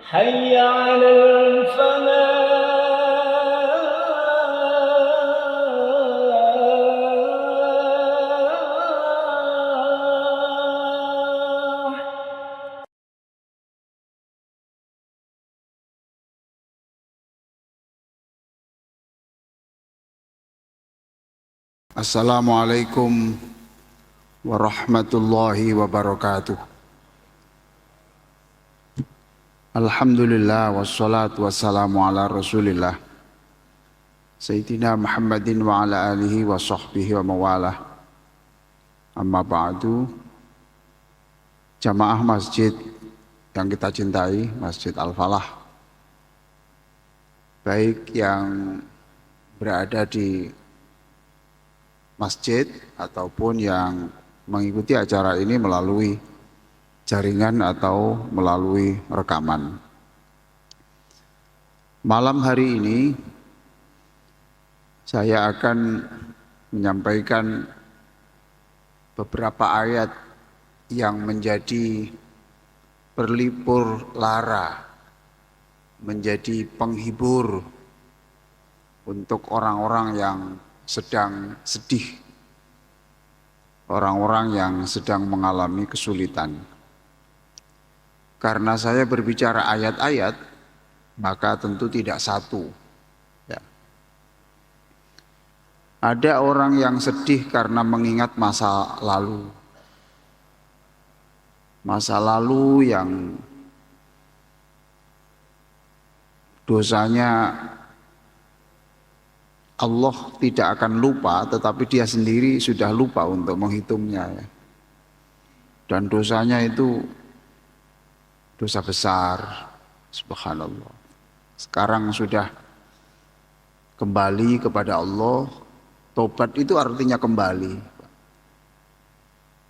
حي على الفلاح. Assalamualaikum warahmatullahi wabarakatuh. Alhamdulillah wassalatu wassalamu ala rasulillah Sayyidina Muhammadin wa ala alihi wa sahbihi wa mawalah. Amma ba'du. Jamaah masjid yang kita cintai, Masjid Al-Falah, baik yang berada di masjid ataupun yang mengikuti acara ini melalui jaringan atau melalui rekaman. Malam hari ini saya akan menyampaikan beberapa ayat yang menjadi perlipur lara, menjadi penghibur untuk orang-orang yang sedang sedih, orang-orang yang sedang mengalami kesulitan. Karena saya berbicara ayat-ayat, maka tentu tidak satu. Ya. Ada orang yang sedih karena mengingat masa lalu. Masa lalu yang dosanya Allah tidak akan lupa, tetapi dia sendiri sudah lupa untuk menghitungnya. Ya. Dan dosanya itu dosa besar, subhanallah. Sekarang sudah kembali kepada Allah. Tobat itu artinya kembali.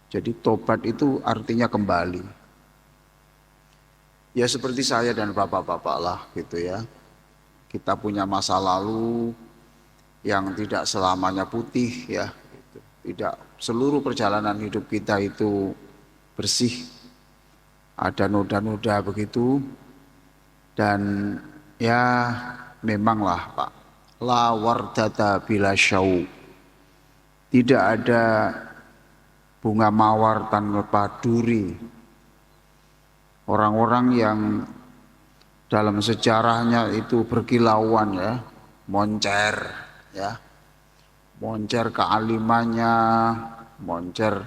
Jadi tobat itu artinya kembali. Ya seperti saya dan bapak-bapak lah gitu ya. Kita punya masa lalu yang tidak selamanya putih ya, tidak seluruh perjalanan hidup kita itu bersih, ada noda-noda begitu. Dan ya memanglah Pak, la wardata bila syau, tidak ada bunga mawar tanpa duri. Orang-orang yang dalam sejarahnya itu berkilauan ya, moncer ya, moncer kealimannya, moncer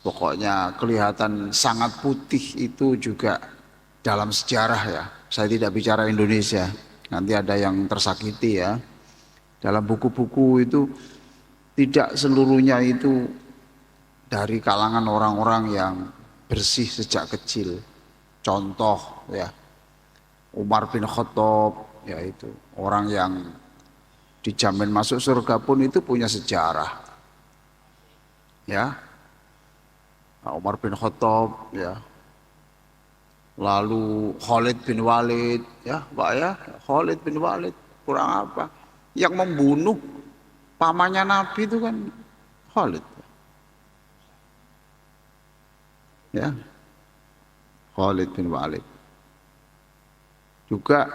pokoknya kelihatan sangat putih itu juga dalam sejarah ya. Saya tidak bicara Indonesia, nanti ada yang tersakiti ya. Dalam buku-buku itu tidak seluruhnya itu dari kalangan orang-orang yang bersih sejak kecil. Contoh ya, Umar bin Khattab, yaitu orang yang dijamin masuk surga pun itu punya sejarah. Ya. Umar bin Khattab ya. Lalu Khalid bin Walid ya, Pak ya, Khalid bin Walid kurang apa? Yang membunuh pamannya Nabi itu kan Khalid. Ya. Khalid bin Walid. Juga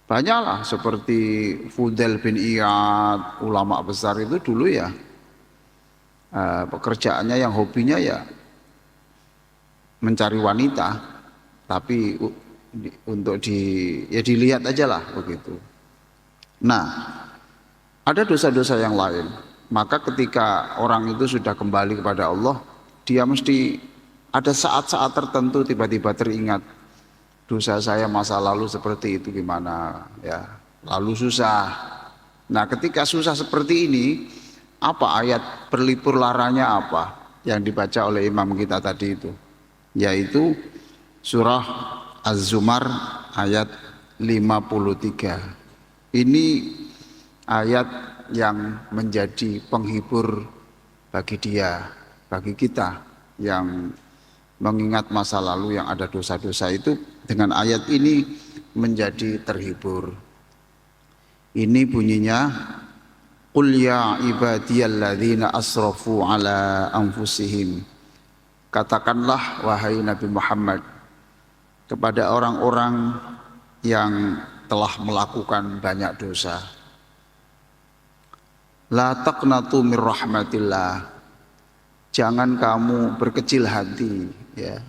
banyaklah seperti Fudail bin Iyad, ulama besar itu dulu ya pekerjaannya yang hobinya ya mencari wanita, tapi untuk dilihat aja lah begitu. Nah, ada dosa-dosa yang lain. Maka ketika orang itu sudah kembali kepada Allah, dia mesti ada saat-saat tertentu tiba-tiba teringat, dosa saya masa lalu seperti itu gimana ya, lalu susah. Nah ketika susah seperti ini, apa ayat berlipur laranya apa yang dibaca oleh imam kita tadi itu, yaitu surah Az-Zumar ayat 53. Ini ayat yang menjadi penghibur bagi dia, bagi kita yang mengingat masa lalu yang ada dosa-dosa itu. Dengan ayat ini menjadi terhibur. Ini bunyinya, qul ya ibadiyalladzina asrafu ala anfusihim. Katakanlah wahai Nabi Muhammad kepada orang-orang yang telah melakukan banyak dosa. La taqnatu mir rahmatillah. Jangan kamu berkecil hati, ya.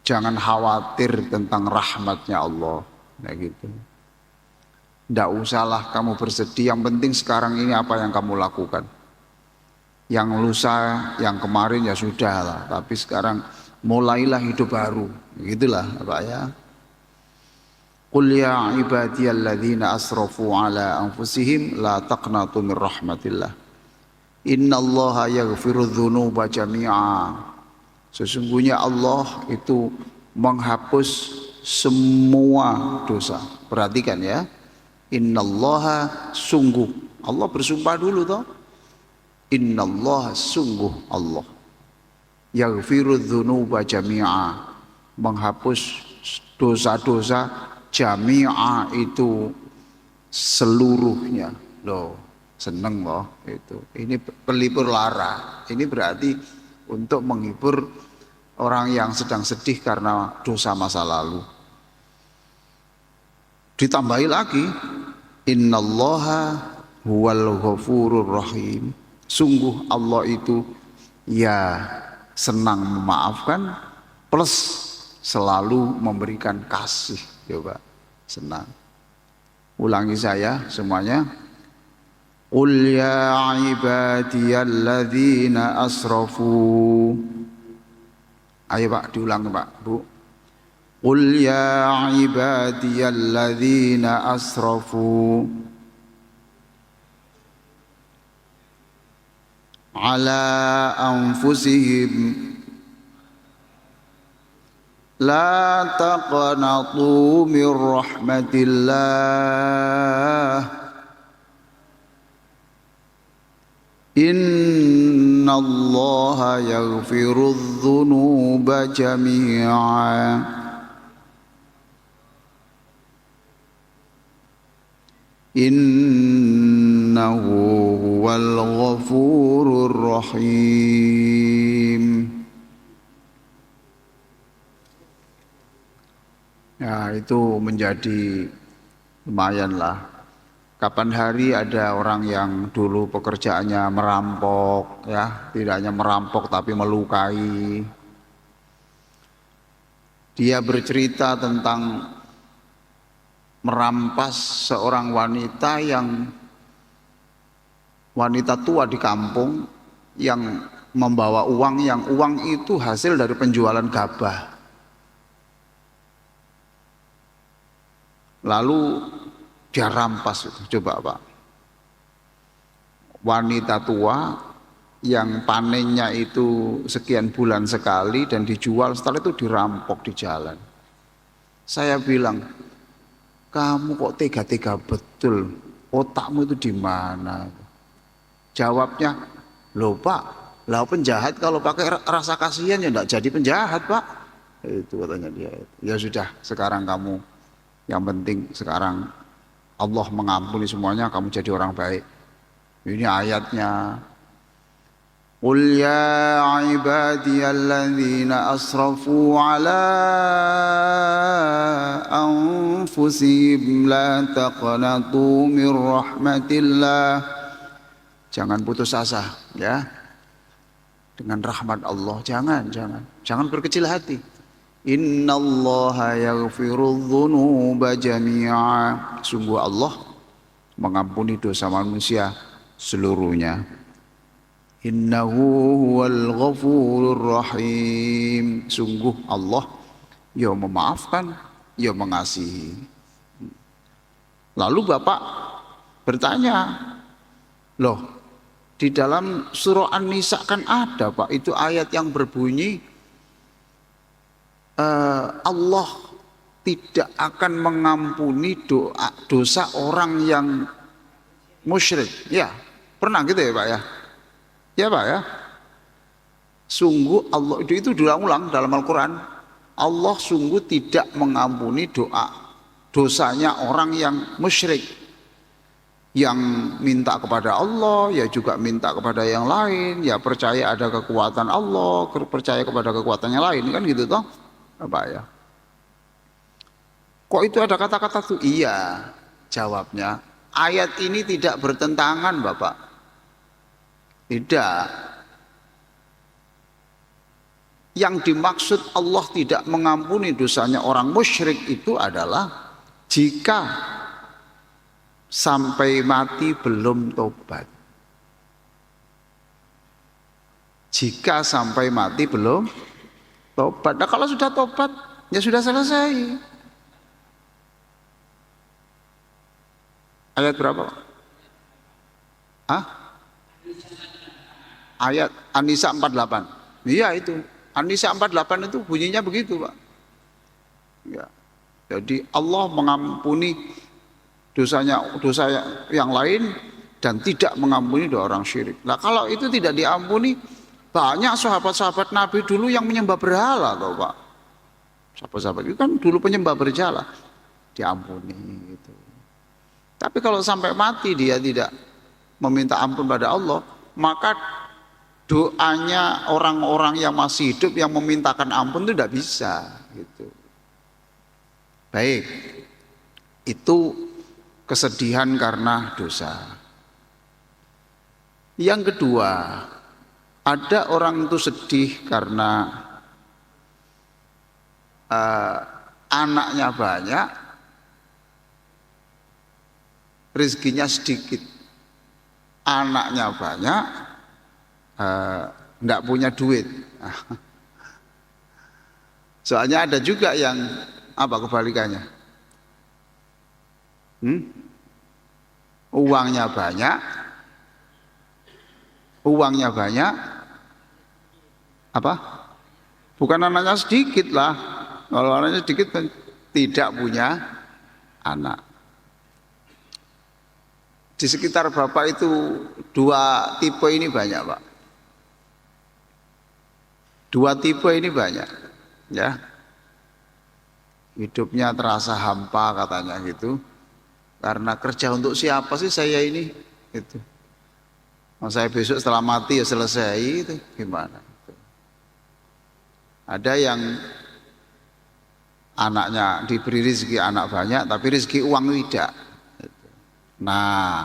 Jangan khawatir tentang rahmatnya Allah, kayak gitu. Tidak usahlah kamu bersedih. Yang penting sekarang ini apa yang kamu lakukan. Yang lusa, yang kemarin ya sudah lah. Tapi sekarang mulailah hidup baru. Begitulah Pak ya. Qul ya ibadiyalladzina asrafu ala anfusihim la taqnatu min rahmatillah. Innallaha yaghfiru dzunuba jami'a. Sesungguhnya Allah itu menghapus semua dosa. Perhatikan ya. Innallaha, sungguh. Allah bersumpah dulu toh. Innallaha, sungguh Allah. Yaghfiru dzunuba jami'a. Menghapus dosa-dosa jami'a itu seluruhnya. Loh, seneng loh itu. Ini pelipur lara. Ini berarti untuk menghibur orang yang sedang sedih karena dosa masa lalu. Ditambahi lagi, innallaha huwal ghafurur rahim. Sungguh Allah itu ya senang memaafkan plus selalu memberikan kasih. Coba, senang. Ulangi saya semuanya. Qul ya ibadiyalladzina asrafu. Ayo Pak, diulang Pak, Bu. Qul ya ibadiyalladzina asrafu ala anfusihim la taqnatu min rahmatillah innallaha yaghfiru dzunuba jami'a innahu huwal ghafurur rahim. Ya, itu menjadi lumayan lah. Kapan hari ada orang yang dulu pekerjaannya merampok, ya, tidak hanya merampok tapi melukai. Dia bercerita tentang merampas seorang wanita wanita tua di kampung yang membawa uang, yang uang itu hasil dari penjualan gabah. Lalu dia rampas itu. Coba Pak, wanita tua yang panennya itu sekian bulan sekali dan dijual, setelah itu dirampok di jalan. Saya bilang, kamu kok tega-tega betul, otakmu itu di mana? Jawabnya, loh Pak, lah penjahat kalau pakai rasa kasihan ya enggak jadi penjahat Pak. Itu katanya dia. Ya sudah, sekarang kamu, yang penting sekarang Allah mengampuni semuanya, kamu jadi orang baik. Ini ayatnya. Qul ya ibadiyalladzina asrafu ala anfusihim la taqnatu min rahmatillah. Jangan putus asa ya. Dengan rahmat Allah, jangan berkecil hati. Innallaha yaghfiru dzunuba jami'a. Sungguh Allah mengampuni dosa manusia seluruhnya. Innahu huwal ghafurur rahim. Sungguh Allah ya memaafkan, ya mengasihi. Lalu Bapak bertanya, loh di dalam surah An-Nisa kan ada Pak, itu ayat yang berbunyi Allah tidak akan mengampuni dosa orang yang musyrik. Ya, pernah gitu ya Pak ya? Ya Pak ya? Sungguh Allah, itu diulang-ulang dalam Al-Quran. Allah sungguh tidak mengampuni dosanya orang yang musyrik. Yang minta kepada Allah, ya juga minta kepada yang lain, ya percaya ada kekuatan Allah, percaya kepada kekuatan yang lain, kan gitu toh? Apa ya? Kok itu ada kata-kata itu? Iya, jawabnya. Ayat ini tidak bertentangan, Bapak. Tidak. Yang dimaksud Allah tidak mengampuni dosanya orang musyrik itu adalah jika sampai mati belum tobat. Jika sampai mati belum tobat. Nah kalau sudah tobat, ya sudah selesai. Ayat berapa? Hah? Ayat An-Nisa 48. Iya itu. An-Nisa 48 itu bunyinya begitu, Pak. Ya. Jadi Allah mengampuni dosa yang lain dan tidak mengampuni doa orang syirik. Nah kalau itu tidak diampuni, banyak sahabat-sahabat Nabi dulu yang menyembah berhala, toh Pak. Sahabat-sahabat itu kan dulu penyembah berhala, diampuni gitu. Tapi kalau sampai mati dia tidak meminta ampun pada Allah, maka doanya orang-orang yang masih hidup yang memintakan ampun itu tidak bisa gitu. Baik, itu kesedihan karena dosa. Yang kedua, ada orang itu sedih karena anaknya banyak, rezekinya sedikit. Anaknya banyak, enggak punya duit. Soalnya ada juga yang apa kebalikannya? Uangnya banyak, apa? Bukan anaknya sedikit lah. Kalau anaknya sedikit tidak punya anak. Di sekitar Bapak itu dua tipe ini banyak, Pak. Dua tipe ini banyak, ya. Hidupnya terasa hampa katanya gitu. Karena kerja untuk siapa sih saya ini? Gitu. Saya besok setelah mati ya selesai itu gimana? Gitu. Ada yang anaknya diberi rezeki anak banyak, tapi rezeki uang tidak. Nah,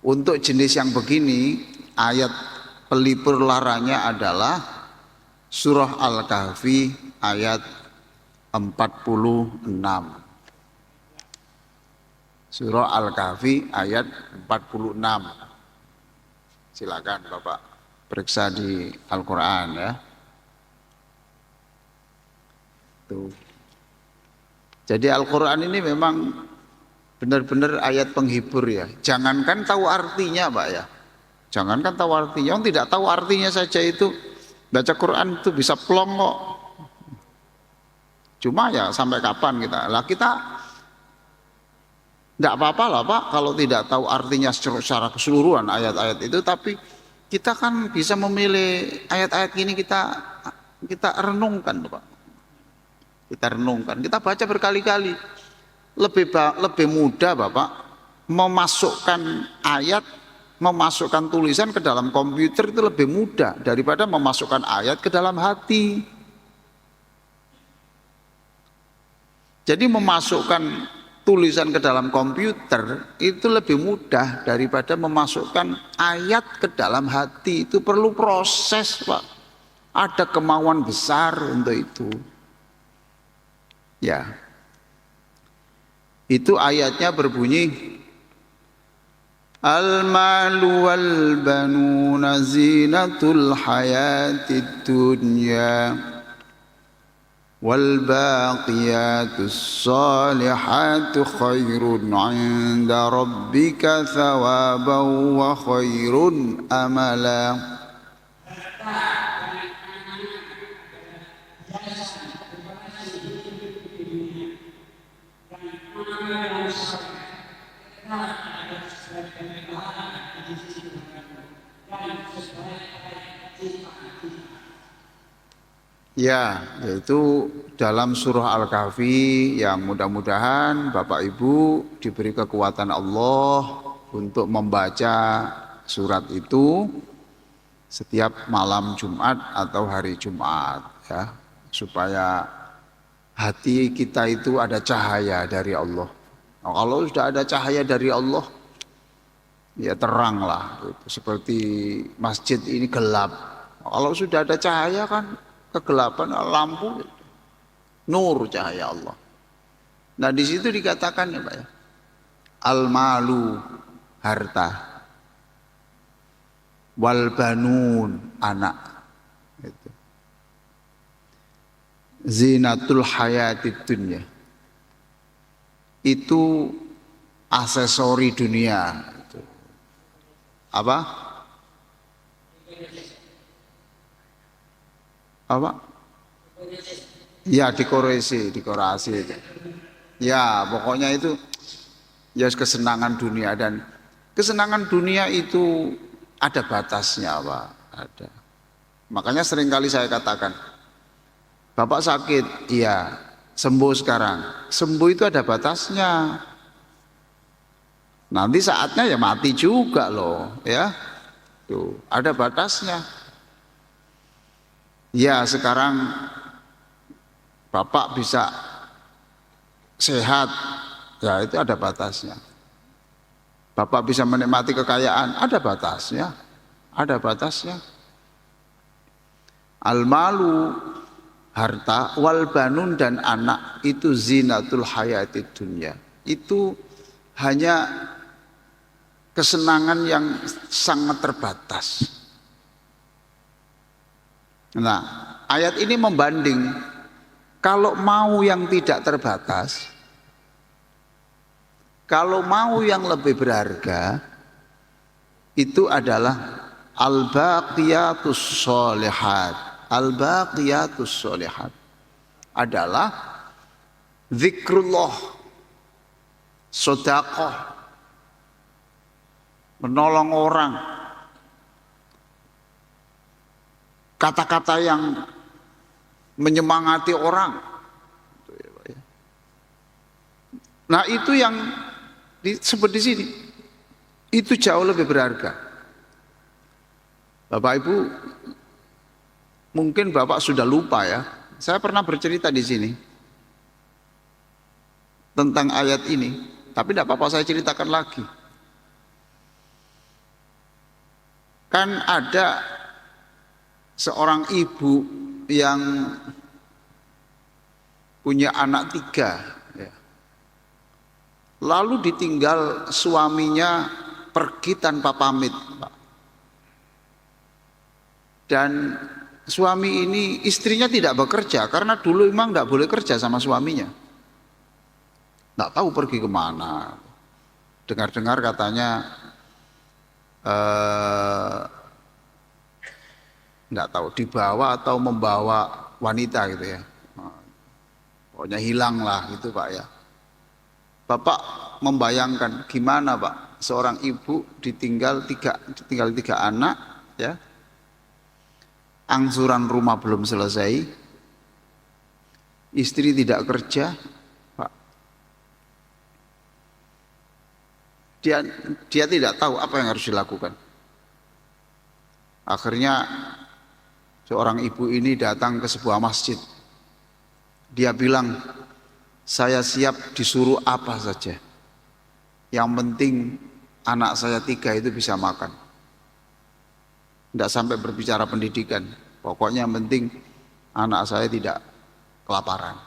untuk jenis yang begini, ayat pelipur laranya adalah surah Al-Kahfi ayat 46. Surah Al-Kahfi ayat 46. Silakan Bapak periksa di Al-Quran ya. Tuh. Jadi Al-Quran ini memang benar-benar ayat penghibur ya. Jangankan tahu artinya Pak ya. Jangankan tahu artinya. Yang tidak tahu artinya saja itu baca Quran itu bisa plong kok. Cuma ya sampai kapan kita? Lah kita tidak apa-apa lah Pak kalau tidak tahu artinya secara keseluruhan ayat-ayat itu. Tapi kita kan bisa memilih ayat-ayat ini kita renungkan Pak. Kita renungkan, kita baca berkali-kali. Lebih mudah Bapak memasukkan ayat, memasukkan tulisan ke dalam komputer itu lebih mudah daripada memasukkan ayat ke dalam hati. Jadi memasukkan tulisan ke dalam komputer itu lebih mudah daripada memasukkan ayat ke dalam hati. Itu perlu proses Pak. Ada kemauan besar untuk itu. Ya. Itu ayatnya berbunyi Al-malu wal banuna zinatul hayatid dunya wal baqiyatus salihatu khairun 'inda rabbika thawaban wa khairun amala. Ya, yaitu dalam surah Al-Kahfi yang mudah-mudahan Bapak Ibu diberi kekuatan Allah untuk membaca surat itu setiap malam Jumat atau hari Jumat ya, supaya hati kita itu ada cahaya dari Allah. Nah, kalau sudah ada cahaya dari Allah, ya teranglah. Seperti masjid ini gelap. Kalau sudah ada cahaya kan kegelapan lampu, nur cahaya Allah. Nah di situ dikatakan ya Pak ya, al-malu harta, wal banun anak, gitu. Zinatul hayatid dunya, itu aksesori dunia. Apa? Apa? Ya dikoresi. Ya pokoknya itu ya kesenangan dunia, dan kesenangan dunia itu ada batasnya Pak. Ada. Makanya seringkali saya katakan, Bapak sakit, iya sembuh sekarang. Sembuh itu ada batasnya. Nanti saatnya ya mati juga loh, ya. Tuh, ada batasnya. Ya sekarang Bapak bisa sehat, ya itu ada batasnya. Bapak bisa menikmati kekayaan, ada batasnya. Ada batasnya. Al-malu harta, wal banun dan anak itu zinatul hayatid dunya. Itu hanya kesenangan yang sangat terbatas. Nah, ayat ini membanding, kalau mau yang tidak terbatas, kalau mau yang lebih berharga, itu adalah al-baqiyatus sholihat. Al-baqiyatus sholihat adalah zikrullah, sedekah, menolong orang, kata-kata yang menyemangati orang. Nah itu yang disebut di sini, itu jauh lebih berharga. Bapak Ibu, mungkin Bapak sudah lupa ya. Saya pernah bercerita di sini tentang ayat ini, tapi tidak apa-apa saya ceritakan lagi. Kan ada seorang ibu yang punya anak 3 ya. Lalu ditinggal suaminya pergi tanpa pamit Pak. Dan suami ini, istrinya tidak bekerja karena dulu memang tidak boleh kerja sama suaminya, tidak tahu pergi kemana. Dengar-dengar katanya tidak tahu dibawa atau membawa wanita gitu ya. Pokoknya hilang lah gitu Pak ya. Bapak membayangkan gimana Pak, seorang ibu ditinggal tiga anak ya, angsuran rumah belum selesai, istri tidak kerja Pak. Dia tidak tahu apa yang harus dilakukan. Akhirnya seorang ibu ini datang ke sebuah masjid. Dia bilang, saya siap disuruh apa saja, yang penting anak saya 3 itu bisa makan. Tidak sampai berbicara pendidikan, pokoknya yang penting anak saya tidak kelaparan.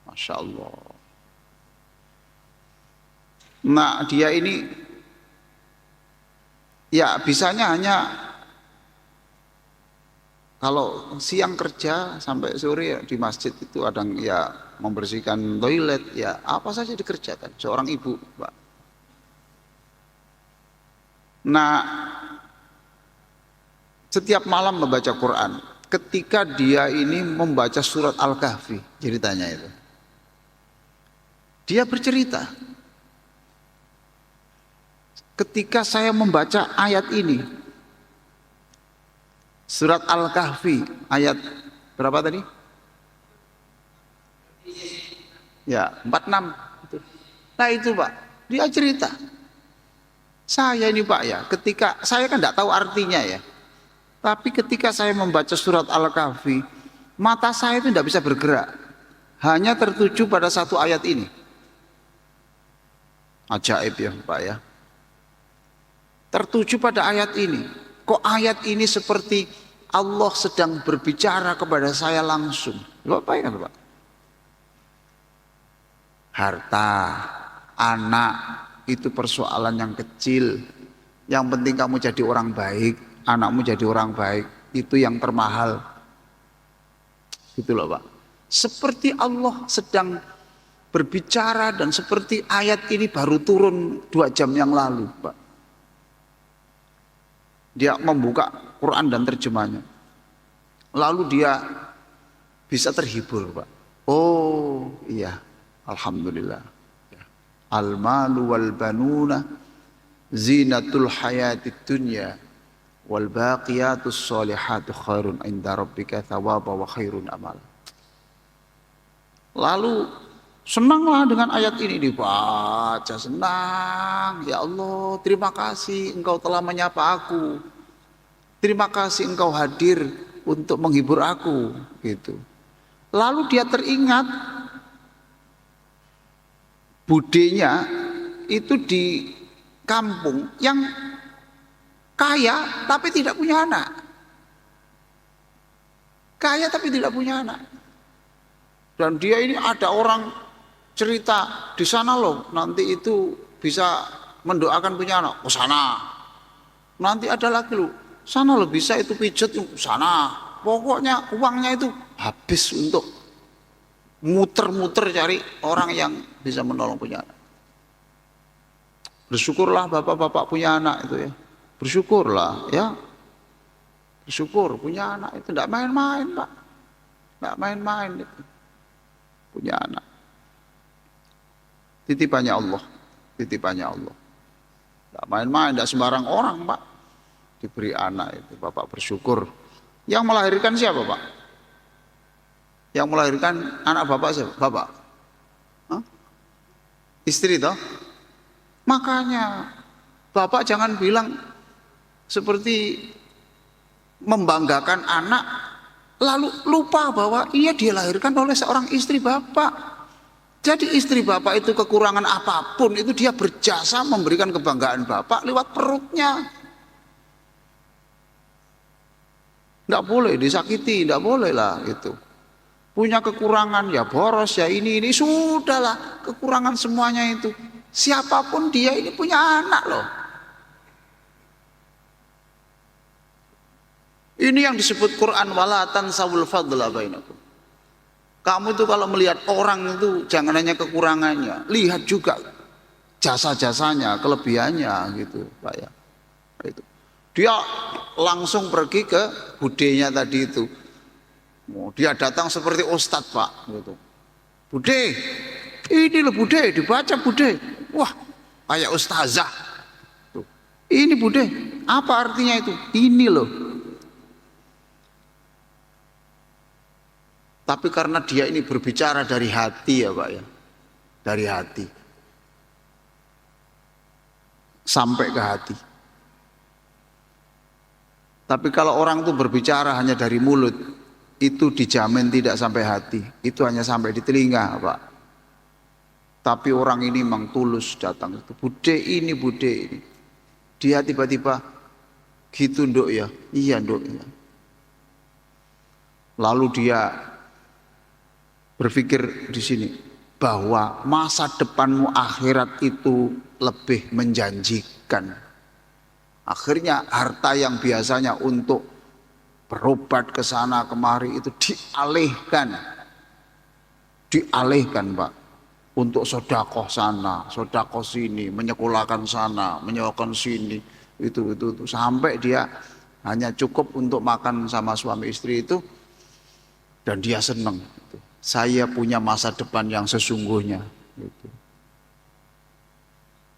Masya Allah. Nah dia ini ya bisanya hanya kalau siang kerja sampai sore ya, di masjid itu ada ya membersihkan toilet, ya apa saja dikerjakan seorang ibu Pak. Nah setiap malam membaca Quran. Ketika dia ini membaca surat Al-Kahfi, ceritanya itu, dia bercerita, ketika saya membaca ayat ini, surat Al-Kahfi ayat berapa tadi? Ya 46. Nah itu Pak, dia cerita, saya ini Pak ya, ketika saya kan tidak tahu artinya ya, tapi ketika saya membaca surat Al-Kahfi, Mata saya itu tidak bisa bergerak, hanya tertuju pada satu ayat ini. Ajaib ya Pak ya. Tertuju pada ayat ini. Kok ayat ini seperti Allah sedang berbicara kepada saya langsung. Bapak ingat Pak? Harta, anak itu persoalan yang kecil. Yang penting kamu jadi orang baik, anakmu jadi orang baik, itu yang termahal. Gitu loh Pak. Seperti Allah sedang berbicara dan seperti ayat ini baru turun 2 jam yang lalu Pak. Dia membuka Quran dan terjemahnya. Lalu dia bisa terhibur Pak. Oh iya, alhamdulillah. Al-malu wal banuna zinatul hayatid dunya wal baqiyatus solihatu khairun inda rabbika thawaba wa khairun amal. Lalu senanglah dengan ayat ini, dibaca senang. Ya Allah, terima kasih Engkau telah menyapa aku. Terima kasih Engkau hadir untuk menghibur aku, gitu. Lalu dia teringat budenya itu di kampung yang kaya tapi tidak punya anak. Kaya tapi tidak punya anak. Dan dia ini ada orang cerita di sana loh, nanti itu bisa mendoakan punya anak. Oh sana. Nanti ada lagi loh, sana loh bisa itu pijet sana. Pokoknya uangnya itu habis untuk muter-muter cari orang yang bisa menolong punya anak. Bersyukurlah bapak-bapak punya anak itu ya. Bersyukurlah ya. Bersyukur punya anak itu tidak main-main Pak. Tidak main-main itu. Punya anak. Titipannya Allah. Titipannya Allah. Tidak main-main, tidak sembarang orang Pak. Diberi anak itu. Bapak bersyukur. Yang melahirkan siapa Pak? Yang melahirkan anak bapak siapa? Bapak? Hah? Istri toh? Makanya bapak jangan bilang seperti membanggakan anak lalu lupa bahwa ia dilahirkan oleh seorang istri bapak. Jadi istri bapak itu kekurangan apapun itu dia berjasa memberikan kebanggaan bapak lewat perutnya. Tidak boleh disakiti, tidak boleh lah itu. Punya kekurangan ya boros ya ini sudahlah, kekurangan semuanya itu. Siapapun dia ini punya anak loh. Ini yang disebut Quran wala tansawul fadla bainakum. Kamu itu kalau melihat orang itu jangan hanya kekurangannya, lihat juga jasa-jasanya, kelebihannya gitu, Pak ya. Itu. Dia langsung pergi ke budenya tadi itu. Dia datang seperti ustadz Pak gitu. Bude, ini loh bude, dibaca bude. Wah, kayak ustazah. Tuh. Ini bude, apa artinya itu? Ini loh. Tapi karena dia ini berbicara dari hati ya Pak ya. Dari hati. Sampai ke hati. Tapi kalau orang itu berbicara hanya dari mulut, itu dijamin tidak sampai hati. Itu hanya sampai di telinga Pak. Tapi orang ini memang tulus datang itu. Bude ini. Dia tiba-tiba gitu nduk ya. Iya nduk ya. Lalu dia berpikir di sini bahwa masa depanmu akhirat itu lebih menjanjikan. Akhirnya harta yang biasanya untuk berobat ke sana kemari itu dialihkan Pak, untuk sodakoh sana, sodakoh sini, menyekolahkan sana, menyekolahkan sini, itu sampai dia hanya cukup untuk makan sama suami istri itu dan dia senang. Saya punya masa depan yang sesungguhnya.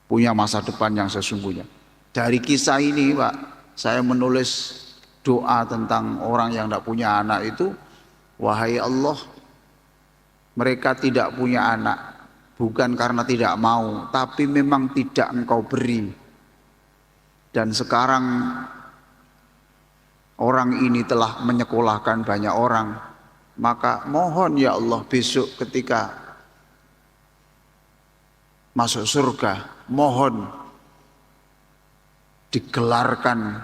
Punya masa depan yang sesungguhnya. Dari kisah ini Pak, saya menulis doa tentang orang yang tidak punya anak itu. Wahai Allah, mereka tidak punya anak bukan karena tidak mau, tapi memang tidak Engkau beri. Dan sekarang orang ini telah menyekolahkan banyak orang, Maka mohon ya Allah besok ketika masuk surga, mohon digelarkan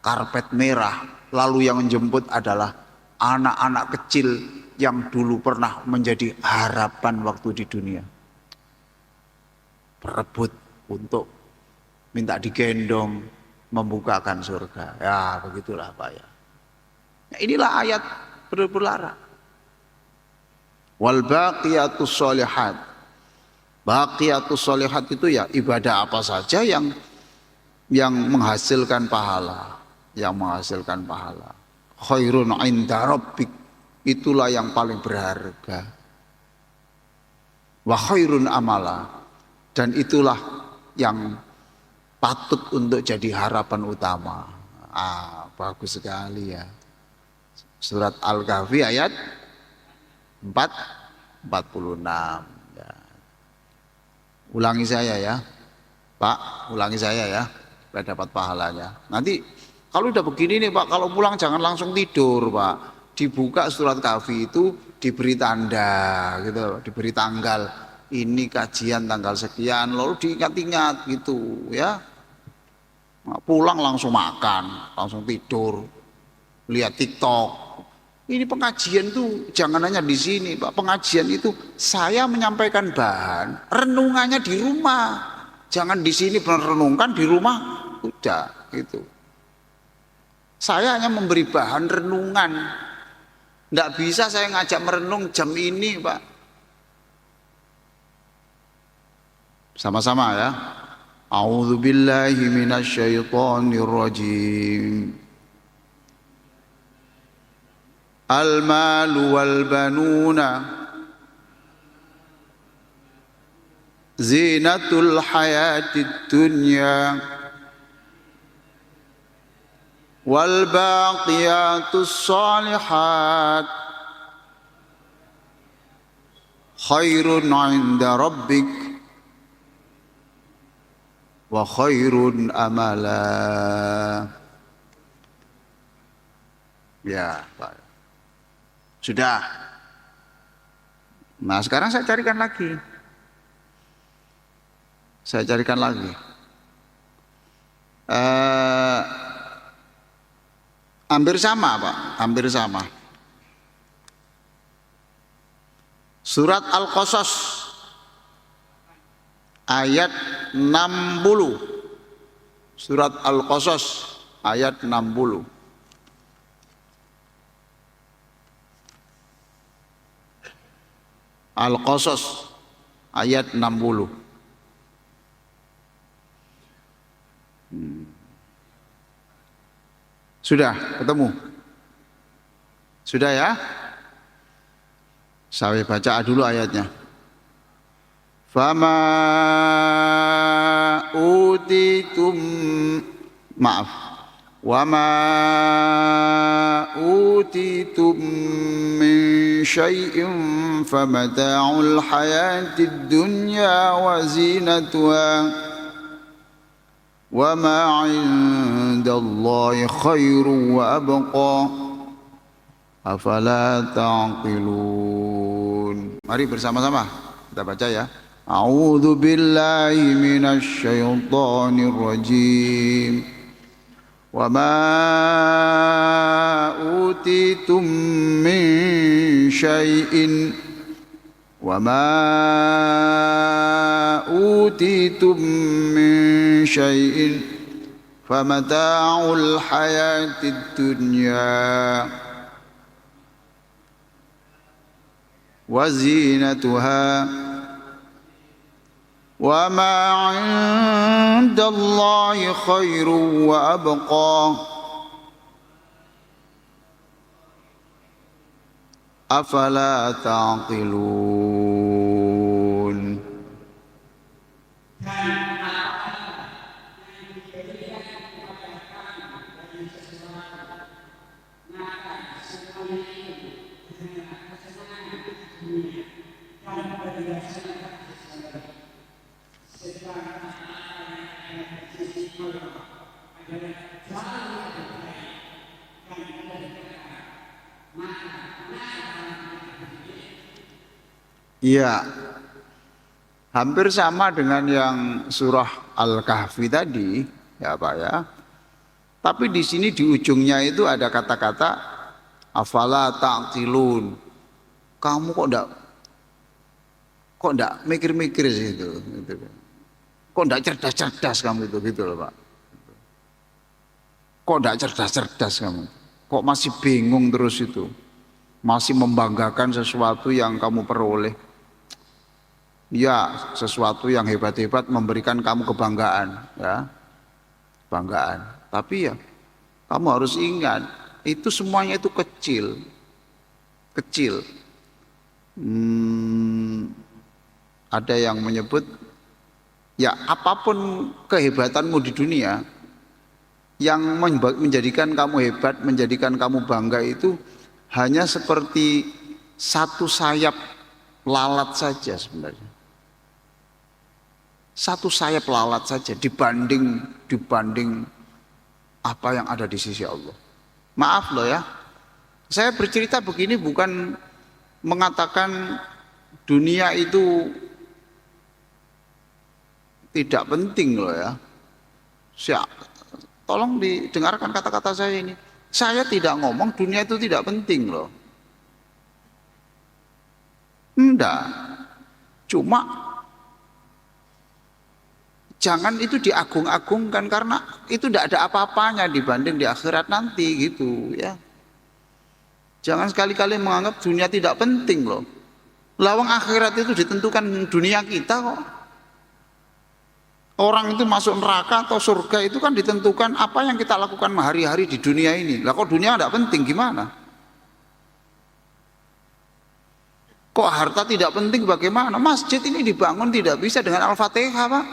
karpet merah, lalu yang menjemput adalah anak-anak kecil yang dulu pernah menjadi harapan waktu di dunia. Berebut untuk minta digendong membukakan surga. Ya begitulah Pak ya. Inilah ayat berlarang. Wal baqiyatus sholihat. Baqiyatus sholihat itu ya ibadah apa saja yang menghasilkan pahala, Khairun inda rabbik, itulah yang paling berharga. Wa khairun amala, dan itulah yang patut untuk jadi harapan utama. Bagus sekali ya. Surat Al-Kahfi ayat 46 ya. Ulangi saya ya Pak, ulangi saya ya, supaya dapat pahalanya. Nanti kalau udah begini nih Pak, kalau pulang jangan langsung tidur Pak. Dibuka surat Kahfi itu diberi tanda gitu, diberi tanggal. Ini kajian tanggal sekian, lalu diingat-ingat gitu ya. Pulang langsung makan, langsung tidur, lihat TikTok. Ini pengajian tuh jangan hanya di sini Pak. Pengajian itu saya menyampaikan bahan, renungannya di rumah. Jangan di sini renungkan, di rumah udah gitu. Saya hanya memberi bahan renungan. Tidak bisa saya ngajak merenung jam ini Pak. Sama-sama ya. A'udzu billahi minasyaitonir rajim. Al-malu wal banuna zinatul hayatid dunya wal baqiyatus shalihat khairun 'inda rabbik wa khairun amala. Ya, Pak. Sudah. Nah, sekarang saya carikan lagi. Hampir sama Pak, hampir sama. Surat Al-Qasas ayat 60. Surat Al-Qasas ayat 60. Al-Qasas ayat 60. Sudah ketemu? Sudah ya? Saya baca dulu ayatnya. Fama utitum, maaf, wama utitum min syai'in famata'ul hayatid dunya wa zinatuha wa ma 'indallahi khairu wa abqa afala ta'qilun. Mari bersama-sama kita baca ya. A'udzu billahi minasy syaithanir rajim. Wa ma utitum min syai'in wa ma utitum min syai'in famata'ul hayatid dunya wa zinatuha wa ma 'indallahi khairu wa abqa afala ta'qilun. Iya, hampir sama dengan yang surah Al-Kahfi tadi, ya Pak ya. Tapi di sini di ujungnya itu ada kata-kata afala ta'qilun. Kamu kok enggak mikir-mikir sih itu, gitu. Kok enggak cerdas-cerdas kamu itu, gitu loh Pak. Kok enggak cerdas-cerdas kamu? Kok masih bingung terus itu? Masih membanggakan sesuatu yang kamu peroleh. Ya, sesuatu yang hebat-hebat memberikan kamu kebanggaan, ya. Banggaan. Tapi ya, kamu harus ingat, itu semuanya itu kecil. Kecil. Ada yang menyebut, ya apapun kehebatanmu di dunia, yang menjadikan kamu hebat, menjadikan kamu bangga itu hanya seperti satu sayap lalat saja sebenarnya. Satu sayap lalat saja dibanding apa yang ada di sisi Allah. Maaf loh ya, saya bercerita begini bukan mengatakan dunia itu tidak penting loh ya. Tolong didengarkan kata-kata saya ini. Saya tidak ngomong dunia itu tidak penting loh. Enggak. Cuma jangan itu diagung-agungkan karena itu tidak ada apa-apanya dibanding di akhirat nanti gitu ya. Jangan sekali-kali menganggap dunia tidak penting loh. Lawang akhirat itu ditentukan dunia kita kok. Orang itu masuk neraka atau surga itu kan ditentukan apa yang kita lakukan hari-hari di dunia ini. Lah kok dunia tidak penting gimana? Kok harta tidak penting bagaimana? Masjid ini dibangun tidak bisa dengan Al-Fatihah Pak.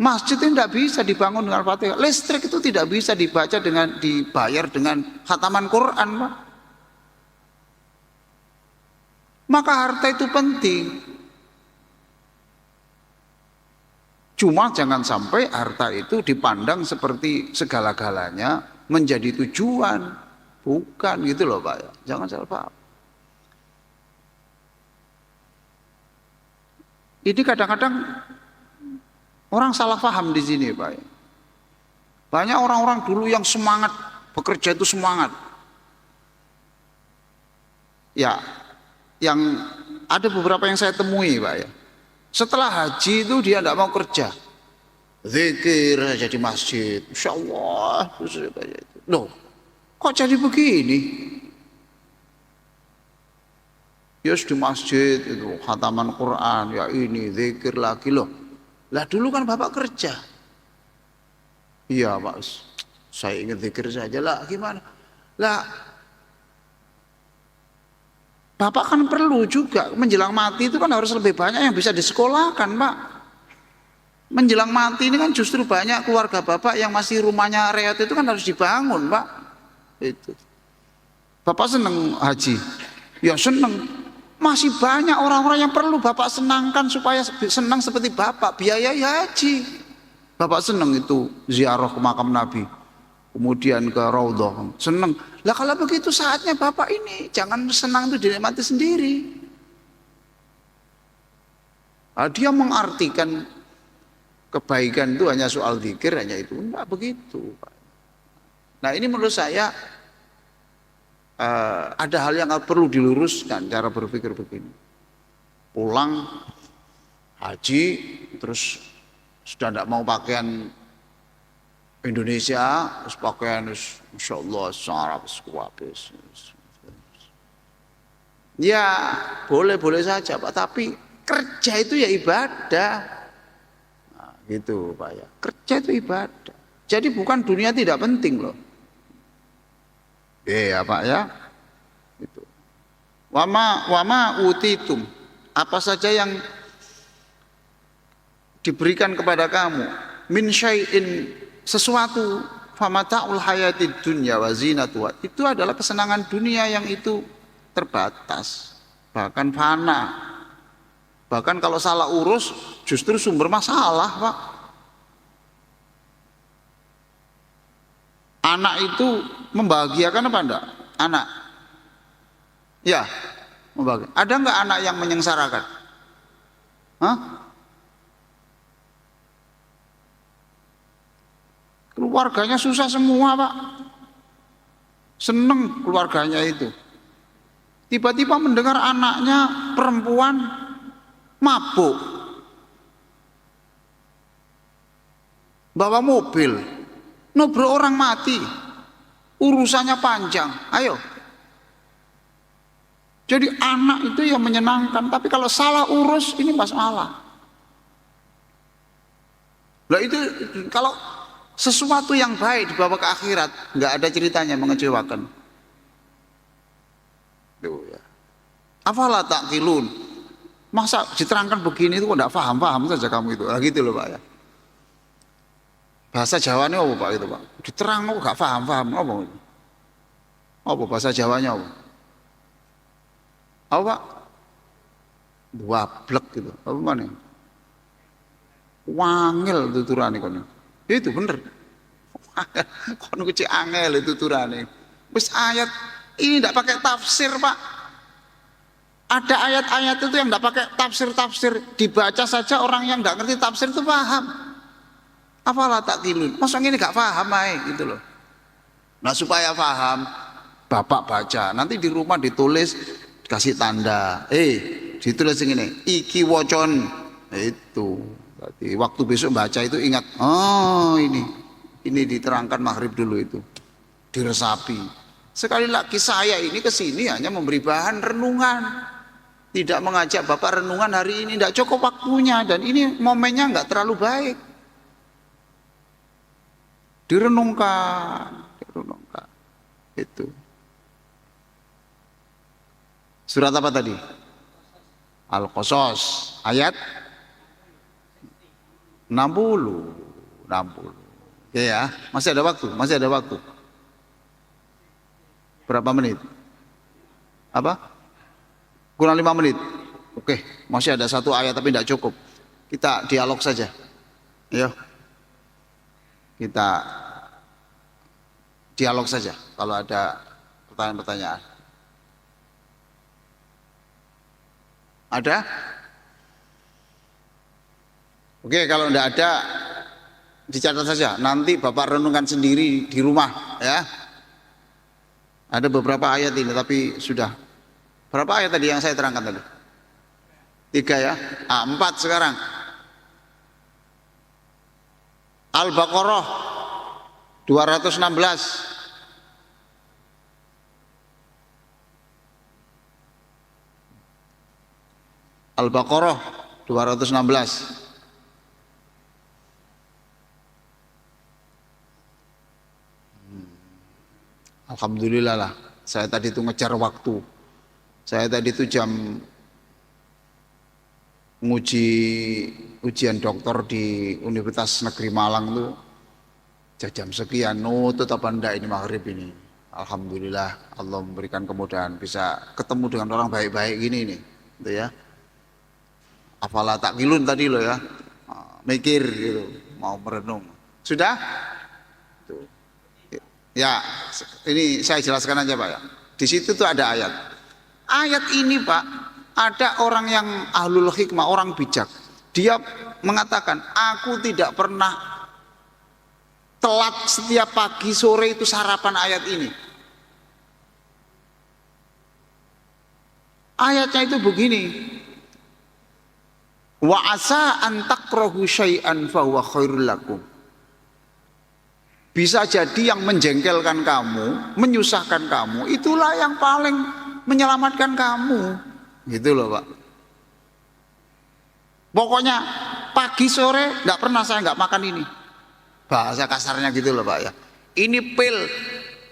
Masjid ini tidak bisa dibangun dengan Al-Fatihah. Listrik itu tidak bisa dibayar dengan khataman Quran Pak. Maka harta itu penting. Cuma jangan sampai harta itu dipandang seperti segala-galanya menjadi tujuan. Bukan gitu loh Pak ya. Jangan salah paham. Ini kadang-kadang orang salah paham di sini Pak ya. Banyak orang-orang dulu yang semangat bekerja itu semangat. Ya, yang ada beberapa yang saya temui Pak ya. Setelah haji itu dia tidak mau kerja, zikir saja di masjid, Insya Allah. Loh, kok jadi begini? Ya di masjid itu khataman Quran, ya ini zikir lagi loh. Lah dulu kan bapak kerja. Iya Pak, saya ingin zikir saja lah. Gimana? Lah bapak kan perlu juga menjelang mati itu kan harus lebih banyak yang bisa disekolahkan Pak. Menjelang mati ini kan justru banyak keluarga bapak yang masih rumahnya reot itu kan harus dibangun Pak. Itu. Bapak seneng haji? Ya seneng. Masih banyak orang-orang yang perlu bapak senangkan supaya senang seperti bapak biayai haji. Bapak seneng itu ziarah ke makam Nabi. Kemudian ke Raudhah, senang. Lah kalau begitu saatnya bapak ini jangan senang itu dinikmati sendiri. Nah, dia mengartikan kebaikan itu hanya soal zikir, hanya itu enggak begitu. Nah ini menurut saya ada hal yang perlu diluruskan cara berpikir begini. Pulang haji terus sudah tidak mau pakaian Indonesia, terus pakaian Insya Allah Arab habis. Ya boleh-boleh saja Pak, tapi kerja itu ya ibadah. Nah, gitu Pak ya. Kerja itu ibadah. Jadi bukan dunia tidak penting loh. Iya Pak ya. Itu. Wama utitum. Apa saja yang diberikan kepada kamu min syai'in sesuatu famata'ul hayatid dunya wa zinatuha, itu adalah kesenangan dunia yang itu terbatas, bahkan fana. Bahkan kalau salah urus justru sumber masalah Pak. Anak itu membahagiakan apa enggak? Anak Ya, membagi. Ada nggak anak yang menyengsarakan? Hah? Keluarganya susah semua, Pak. Seneng keluarganya itu. Tiba-tiba mendengar anaknya perempuan mabuk, bawa mobil, nobrak orang mati, urusannya panjang. Ayo. Jadi anak itu yang menyenangkan, tapi kalau salah urus ini masalah. Lah itu kalau sesuatu yang baik dibawa ke akhirat, nggak ada ceritanya mengecewakan. Tuh ya. Afala taqilun. Masa diterangkan begini itu kok enggak paham saja kamu itu. Nah, gitu loh Pak ya. Bahasa Jawanya apa Pak itu Pak? Diterang kok enggak paham apa? Apa bahasa Jawanya apa? Apa Pak? Wablek gitu. Apa mana? Wangel tuturane kono. Itu bener. Kono kecil angel tuturane. Wis ayat ini enggak pakai tafsir Pak. Ada ayat-ayat itu yang enggak pakai tafsir-tafsir, dibaca saja orang yang enggak ngerti tafsir itu paham. Apalah taklilun. Masa ini enggak paham ae gitu loh. Nah, supaya paham, Bapak baca, nanti di rumah ditulis, kasih tanda. Ditulis ini, iki wocon. Itu. Berarti waktu besok baca itu ingat, oh ini diterangkan maghrib dulu itu. Diresapi. Sekali lagi saya ini ke sini hanya memberi bahan renungan. Tidak mengajak Bapak renungan hari ini, tidak cukup waktunya dan ini momennya enggak terlalu baik. Direnungkan. Itu. Surat apa tadi? Al-Qasas ayat 60. Oke ya, masih ada waktu. Berapa menit? Apa? Kurang 5 menit. Oke, masih ada satu ayat tapi tidak cukup. Kita dialog saja. Ayo. Kita dialog saja kalau ada pertanyaan-pertanyaan. Ada? Oke, kalau tidak ada dicatat saja. Nanti Bapak renungkan sendiri di rumah ya. Ada beberapa ayat ini tapi sudah. Berapa ayat tadi yang saya terangkan tadi? 3 ya. 4 sekarang. Al-Baqarah 216. Al-Baqarah 216. Alhamdulillah lah. Saya tadi itu ngejar waktu. Saya tadi itu jam ujian doktor di Universitas Negeri Malang tuh jam sekian, nutut apa enggak ini maghrib ini. Alhamdulillah Allah memberikan kemudahan bisa ketemu dengan orang baik-baik gini nih, gitu ya. Afala taqilun tadi loh ya, mikir gitu, mau merenung. Sudah? Tuh. Ya, ini saya jelaskan aja Pak ya. Di situ tuh ada ayat. Ayat ini Pak, ada orang yang ahlul hikmah, orang bijak. Dia mengatakan, aku tidak pernah telat setiap pagi sore itu sarapan ayat ini. Ayatnya itu begini. Wa asa an takrahu syai'an fa huwa khairul lakum. Bisa jadi yang menjengkelkan kamu, menyusahkan kamu, itulah yang paling menyelamatkan kamu. Gitu loh Pak. Pokoknya pagi sore enggak pernah saya enggak makan ini. Bahasa kasarnya gitu loh Pak ya. Ini pil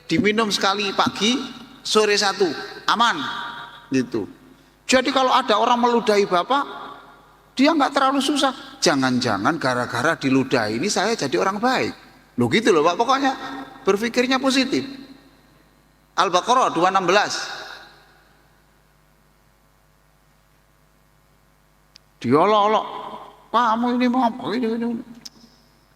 diminum sekali pagi, sore 1, aman. Gitu. Jadi kalau ada orang meludahi Bapak, dia nggak terlalu susah. Jangan-jangan gara-gara diludahi ini saya jadi orang baik. Loh gitu loh Pak, pokoknya berpikirnya positif. Al-Baqarah 216. Diolok-olok, kamu ini mau apa ini.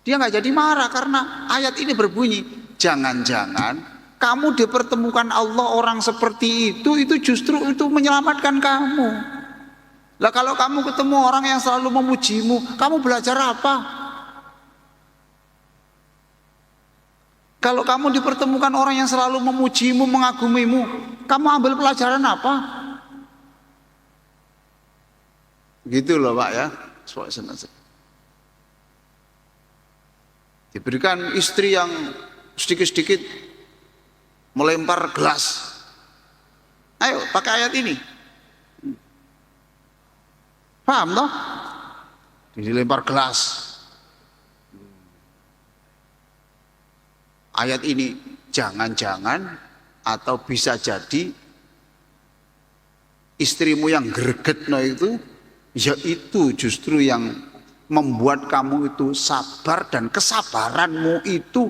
Dia nggak jadi marah karena ayat ini berbunyi, jangan-jangan Kamu dipertemukan Allah orang seperti itu justru itu menyelamatkan kamu. Lah kalau kamu ketemu orang yang selalu memujimu, kamu belajar apa? Kalau kamu dipertemukan orang yang selalu memujimu, mengagumimu, kamu ambil pelajaran apa? Gitu loh Pak ya. Diberikan istri yang sedikit-sedikit melempar gelas. Ayo pakai ayat ini. Paham toh? Dilempar gelas. Ayat ini jangan-jangan atau bisa jadi istrimu yang gregetno itu, yaitu justru yang membuat kamu itu sabar, dan kesabaranmu itu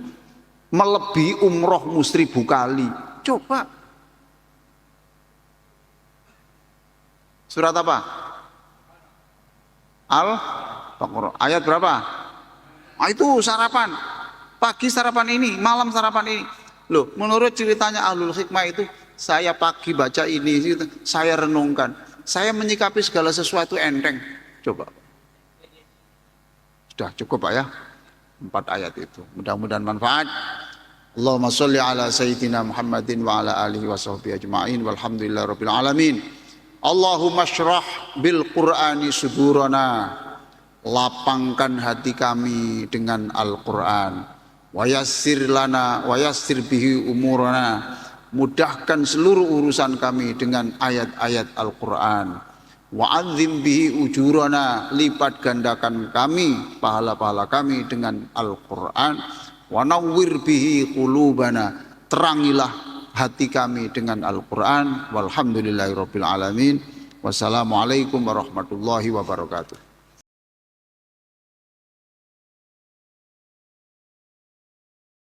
melebihi umrohmu 1000 kali. Coba. Surat apa? Al-Baqarah. Ayat berapa? Itu sarapan. Pagi sarapan ini, malam sarapan ini. Loh, menurut ceritanya Ahlul Hikmah itu, saya pagi baca ini, saya renungkan. Saya menyikapi segala sesuatu enteng. Coba. Sudah cukup Pak ya. 4 ayat itu. Mudah-mudahan manfaat. Allahumma sholli ala sayyidina Muhammadin wa ala alihi wa sahbihi ajma'in walhamdulillahi rabbil alamin. Allahumma syrah bil Qur'ani sudurana. Lapangkan hati kami dengan Al-Qur'an. Wa yassir lana wa yassir bihi umurana. Mudahkan seluruh urusan kami dengan ayat-ayat Al-Qur'an. Wa'adzim bihi ujurana, lipat gandakan kami pahala-pahala kami dengan Al-Qur'an. Wa nawwir bihi qulubana, terangilah hati kami dengan Al-Qur'an. Walhamdulillahirabbil alamin. Wassalamualaikum warahmatullahi wabarakatuh.